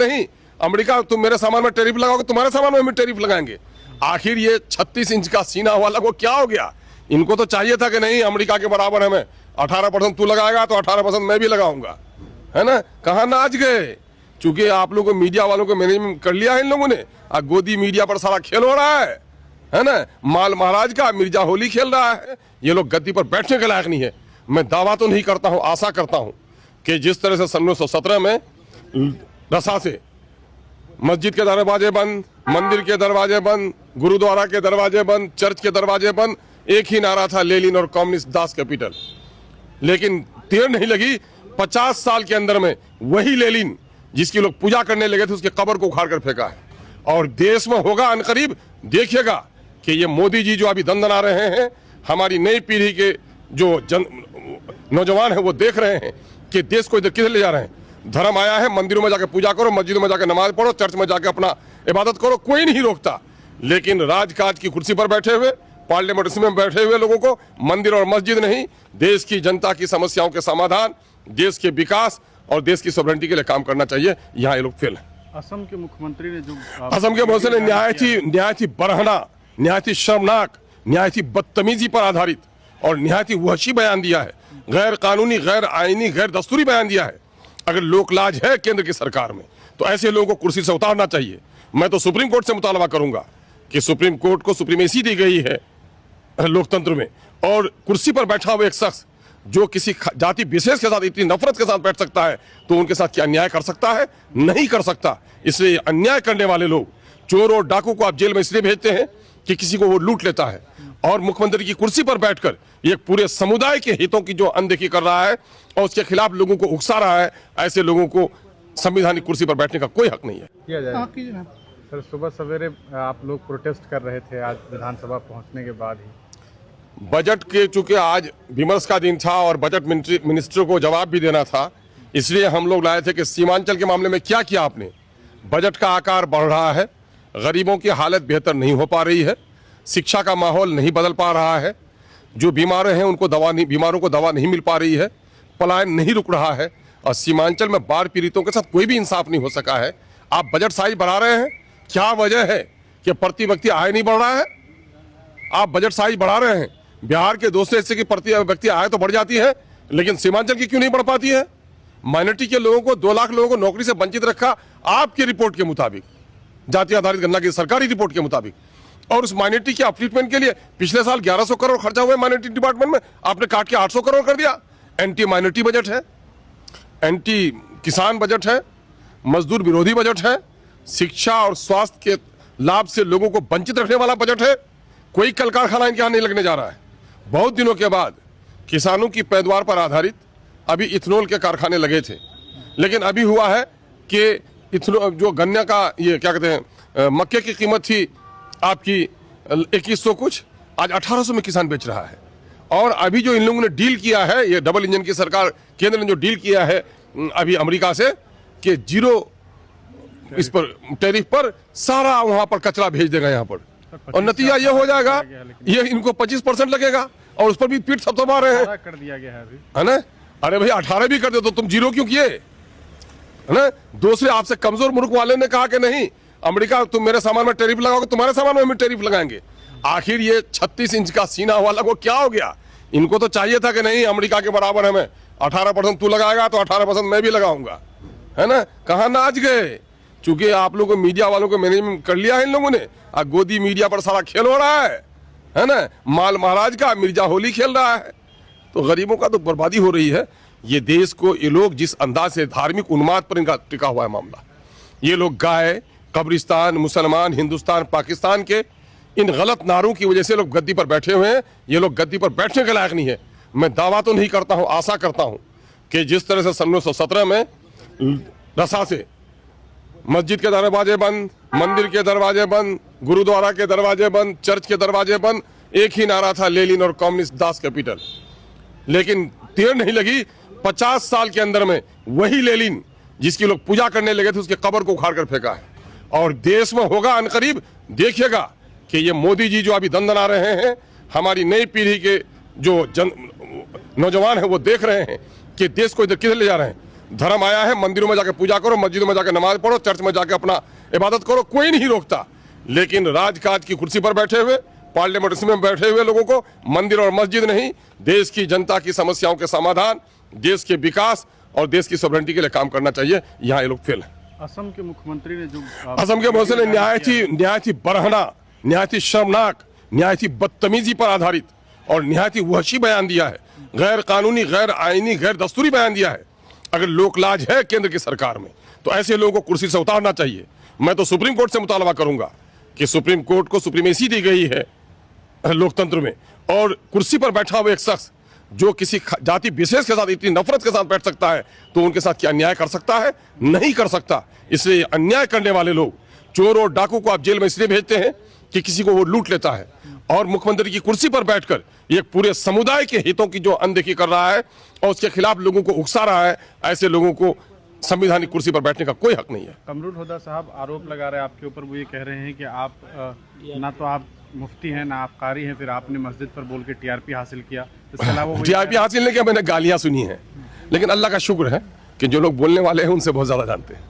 नहीं, अमेरिका तुम मेरे सामान में टैरिफ लगाओगे, तुम्हारे सामान में भी टैरिफ लगाएंगे। आखिर ये 36 इंच का सीना वाला को क्या हो गया? इनको तो चाहिए था कि नहीं, अमेरिका के बराबर हमें 18% तू लगाएगा तो 18% मैं भी लगाऊंगा, है ना? कहाँ नाच गए? चूंकि आप लोगों को मीडिया वालों को मैनेजमेंट कर लिया है इन लोगों ने, गोदी मीडिया पर सारा खेल हो रहा है ना? माल महाराज का मिर्जा होली खेल रहा है। ये लोग गद्दी पर बैठने के लायक नहीं है। मैं दावा तो नहीं करता हूं, आशा करता हूं कि जिस तरह से सन 1917 में रसा से मस्जिद के दरवाजे बंद, मंदिर के दरवाजे बंद, गुरुद्वारा के दरवाजे बंद, चर्च के दरवाजे बंद, एक ही नारा था, लेनिन और कम्युनिस्ट दास कैपिटल। लेकिन देर नहीं लगी, 50 साल के अंदर में वही लेनिन जिसकी लोग पूजा करने लगे थे, उसके कब्र को उखाड़ कर फेंका है। और देश में होगा अनकरीब, देखिएगा कि ये मोदी जी जो अभी दंदना रहे हैं, हमारी नई पीढ़ी के जो नौजवान है वो देख रहे हैं कि देश को इधर किधर ले जा रहे हैं। धर्म आया है, मंदिरों में जाकर पूजा करो, मस्जिदों में जाकर नमाज पढ़ो, चर्च में जाकर अपना इबादत करो, कोई नहीं रोकता। लेकिन राजकाज की कुर्सी पर बैठे हुए, पार्लियामेंट में बैठे हुए लोगों को मंदिर और मस्जिद नहीं, देश की जनता की समस्याओं के समाधान, देश के विकास और देश की सॉवरेनिटी के लिए काम करना चाहिए। यहाँ ये लोग फेल है। असम के मुख्यमंत्री ने जो असम के मुख्यमंत्री ने न्याय थी बरहना, न्याय थी शर्मनाक, न्याय थी बदतमीजी पर आधारित और न्याय थी वहशी बयान दिया है। गैर कानूनी, गैर आईनी, गैर दस्तूरी बयान दिया है। अगर लोकलाज है केंद्र की सरकार में तो ऐसे लोगों को कुर्सी से उतारना चाहिए। मैं तो सुप्रीम कोर्ट से मुतालबा करूंगा कि सुप्रीम कोर्ट को सुप्रीमेसी दी गई है लोकतंत्र में, और कुर्सी पर बैठा हुआ एक शख्स जो किसी जाति विशेष के साथ इतनी नफरत के साथ बैठ सकता है तो उनके साथ क्या अन्याय कर सकता है? नहीं कर सकता। इसलिए अन्याय करने वाले लोग, चोर और डाकू को आप जेल में इसलिए भेजते हैं कि किसी को वो लूट लेता है, और मुख्यमंत्री की कुर्सी पर बैठकर ये पूरे समुदाय के हितों की जो अनदेखी कर रहा है और उसके खिलाफ लोगों को उकसा रहा है, ऐसे लोगों को संवैधानिक कुर्सी पर बैठने का कोई हक नहीं है। किया जाए। सर, सुबह सवेरे आप लोग प्रोटेस्ट कर रहे थे, आज विधानसभा पहुंचने के बाद ही बजट के चूंकि आज विमर्श का दिन था और बजट मिनिस्टर को जवाब भी देना था, इसलिए हम लोग लाए थे कि सीमांचल के मामले में क्या किया आपने। बजट का आकार बढ़ रहा है, गरीबों की हालत बेहतर नहीं हो पा रही है, शिक्षा का माहौल नहीं बदल पा रहा है, जो बीमार हैं उनको बीमारों को दवा नहीं मिल पा रही है, पलायन नहीं रुक रहा है, और सीमांचल में बाढ़ पीड़ितों के साथ कोई भी इंसाफ नहीं हो सका है। आप बजट साइज बढ़ा रहे हैं, क्या वजह है कि प्रति व्यक्ति आय नहीं बढ़ रहा है? आप बजट साइज बढ़ा रहे हैं, बिहार के दूसरे हिस्से की प्रति व्यक्ति आय तो बढ़ जाती है, लेकिन सीमांचल की क्यों नहीं बढ़ पाती है? माइनॉरिटी के लोगों को 2 लाख लोगों को नौकरी से वंचित रखा आपकी रिपोर्ट के मुताबिक, जाति आधारित गणना की सरकारी रिपोर्ट के मुताबिक, और उस माइनॉरिटी के अपलिफ्टमेंट के लिए पिछले साल 1100 करोड़ खर्चा हुआ है माइनॉरिटी डिपार्टमेंट में, आपने काट के 800 करोड़ कर दिया। एंटी माइनॉरिटी बजट है, एंटी किसान बजट है, मजदूर विरोधी बजट है, शिक्षा और स्वास्थ्य के लाभ से लोगों को वंचित रखने वाला बजट है। कोई कल कारखाना इनके यहाँ नहीं लगने जा रहा है। बहुत दिनों के बाद किसानों की पैदावार पर आधारित अभी इथेनॉल के कारखाने लगे थे, लेकिन अभी हुआ है कि इथेनॉल जो गन्ना का ये क्या कहते हैं, मक्के की कीमत थी आपकी 2100 कुछ, आज 1800 में किसान बेच रहा है। और अभी जो इन लोगों ने डील किया है, ये डबल इंजन की सरकार केंद्र ने जो डील किया है अभी अमेरिका से कि 0 इस पर टैरिफ पर सारा वहां पर कचरा भेज देगा यहाँ पर, और नतीजा ये हो जाएगा, ये इनको 25% लगेगा, और उस पर भी पीठ थपथपा रहे हैं। कर दिया गया है अभी, है ना? अरे भाई 18 भी कर दे तो तुम 0 क्यों किए? है ना? दूसरे आपसे कमजोर मुल्क वाले ने कहा कि नहीं, अमेरिका तुम मेरे सामान में टैरिफ लगाओगे, तुम्हारे सामान में भी टैरिफ लगाएंगे। आखिर ये 36 इंच का सीना वाला को क्या हो गया? इनको तो चाहिए था कि नहीं, अमेरिका के बराबर हमें 18% तू लगाएगा तो 18% मैं भी लगाऊंगा, है ना? कहाँ नाच गए? चूंकि आप लोगों को मीडिया वालों को मैनेजमेंट कर लिया है इन लोगों ने, गोदी मीडिया पर सारा खेल हो रहा है ना? माल महाराज का मिर्जा होली खेल रहा है, तो गरीबों का तो बर्बादी हो रही है। ये देश को ये लोग जिस अंदाज से धार्मिक उन्माद पर इनका टिका हुआ है मामला, ये लोग गाय, कब्रिस्तान, मुसलमान, हिंदुस्तान, पाकिस्तान के इन गलत नारों की वजह से लोग गद्दी पर बैठे हुए हैं। ये लोग गद्दी पर बैठने के लायक नहीं है। मैं दावा तो नहीं करता हूं, आशा करता हूं कि जिस तरह से सन 1917 में रसा से मस्जिद के दरवाजे बंद, मंदिर के दरवाजे बंद, गुरुद्वारा के दरवाजे बंद, चर्च के दरवाजे बंद, एक ही नारा था, लेनिन और कम्युनिस्ट दास कैपिटल। लेकिन देर नहीं लगी, 50 साल के अंदर में वही लेनिन जिसकी लोग पूजा करने लगे थे, उसके कब्र को उखाड़ कर फेंका है। और देश में होगा अनकरीब, देखिएगा कि ये मोदी जी जो अभी दंदना रहे हैं, हमारी नई पीढ़ी के जो नौजवान है वो देख रहे हैं कि देश को इधर किधर ले जा रहे हैं। धर्म आया है, मंदिरों में जाकर पूजा करो, मस्जिदों में जाकर नमाज पढ़ो, चर्च में जाकर अपना इबादत करो, कोई नहीं रोकता। लेकिन राजकाज की कुर्सी पर बैठे हुए, पार्लियामेंट में बैठे हुए लोगों को मंदिर और मस्जिद नहीं, देश की जनता की समस्याओं के समाधान, देश के विकास और देश की सॉवरेनिटी के लिए काम करना चाहिए। यहाँ ये लोग फेल है। असम के मुख्यमंत्री ने जो असम के मुख्यमंत्री ने न्याय थी बरहना, न्याय थी शर्मनाक, न्याय थी बदतमीजी पर आधारित और न्याय थी वहशी बयान दिया है, गैर कानूनी, गैर आईनी, गैर दस्तूरी बयान दिया है। अगर लोकलाज है केंद्र की सरकार में तो ऐसे लोगों को कुर्सी से उतारना चाहिए। मैं तो सुप्रीम कोर्ट से मुतालबा करूंगा कि सुप्रीम कोर्ट को सुप्रीमेसी दी गई है लोकतंत्र में, और कुर्सी पर बैठा हुआ एक शख्स जो किसी जाति विशेष के साथ इतनी नफरत के साथ बैठ सकता है तो उनके साथ क्या अन्याय कर सकता है? नहीं कर सकता। इसलिए अन्याय करने वाले लोग, चोर और डाकू को आप जेल में इसलिए भेजते हैं कि किसी को वो लूट लेता है, और मुख्यमंत्री की कुर्सी पर बैठकर ये पूरे समुदाय के हितों की जो अनदेखी कर रहा है और उसके खिलाफ लोगों को उकसा रहा है, ऐसे लोगों को संवैधानिक कुर्सी पर बैठने का कोई हक नहीं है। कमरुल हुदा साहब आरोप लगा रहे हैं आपके ऊपर, वो ये कह रहे हैं कि आप ना तो आप मुफ्ती हैं ना आप कारी हैं, फिर आपने मस्जिद पर बोल के टीआरपी हासिल किया। इसके अलावा टीआरपी हासिल नहीं किया, मैंने गालियां सुनी हैं, लेकिन अल्लाह का शुक्र है कि जो लोग बोलने वाले हैं उनसे बहुत ज्यादा जानते हैं।